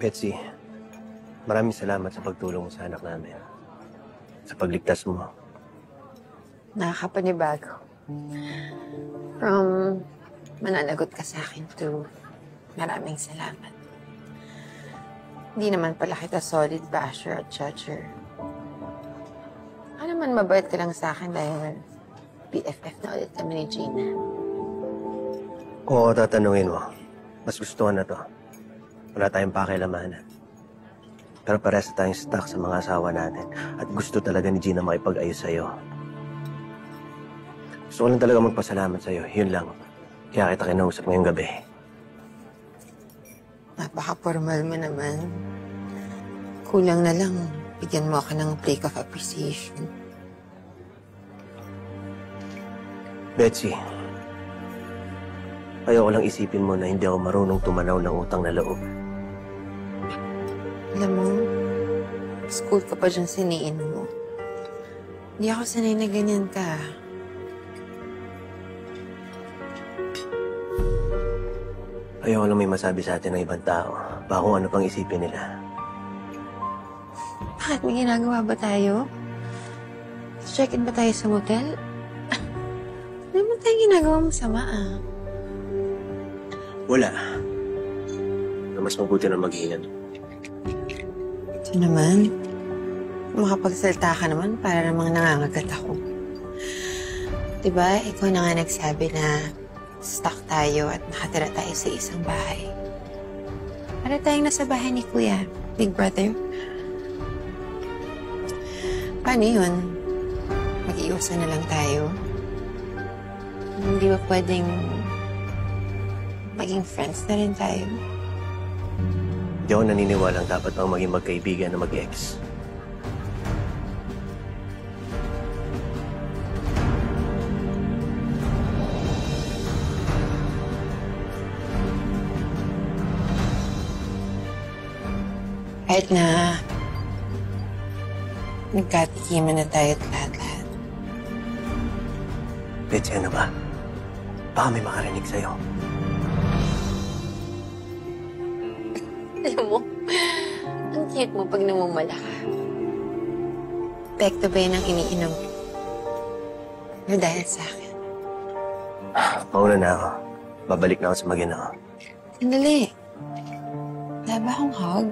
Betsy, maraming salamat sa pagtulong mo sa anak namin. Sa pagligtas mo. Nakakapanibago. From mananagot ka sa akin to maraming salamat. Hindi naman pala kita solid basher at judger. Ano man mabait ka lang sa akin dahil BFF na ulit kami ni Gina. Oo, tatanungin mo. Mas gustuhan na to. Wala tayong pakilamanan. Pero parehas na tayong stuck sa mga asawa natin. At gusto talaga ni Gina makipag-ayos sa'yo. Gusto ko lang talaga magpasalamat sa'yo. Yun lang. Kaya kita kinausap ngayong gabi. Napaka-formal mo naman. Kulang na lang, bigyan mo ako ng break of appreciation. Betsy, ayoko lang isipin mo na hindi ako marunong tumanaw ng utang na loob. Alam mo, school ka pa dyan siniin mo. Hindi ako sanay na ganyan ka. Ayoko lang may masabi sa atin ng ibang tao. Baka kung ano pang isipin nila. Bakit? May ginagawa ba tayo? Check-in ba tayo sa motel? Ano naman tayo ginagawa masama ah? Wala. Pero mas mabuti na mag-iingat. Ito naman. Makapagsalita ka naman para namang nangangagat ako. Diba, ikaw na nga nagsabi na stuck tayo at nakatira tayo sa isang bahay. Para tayong nasa bahay ni Kuya, Big Brother. Paano yun? Mag-iusan na lang tayo? Hindi ba pwedeng maging friends na rin tayo? Hindi ako naniniwalang dapat pang maging magkaibigan na mag-ex. Kahit na nagkatikiman na tayo at lahat-lahat. Betsy, ano ba? Baka may makarinig sa'yo. Alam mo, ang cute mo pag namumala ka. Pekto ba yun ang iniinom? Or dahil sa akin? Mauna na ako. Babalik na ako sa Maguinoo. Sandali. Wala ba akong hug?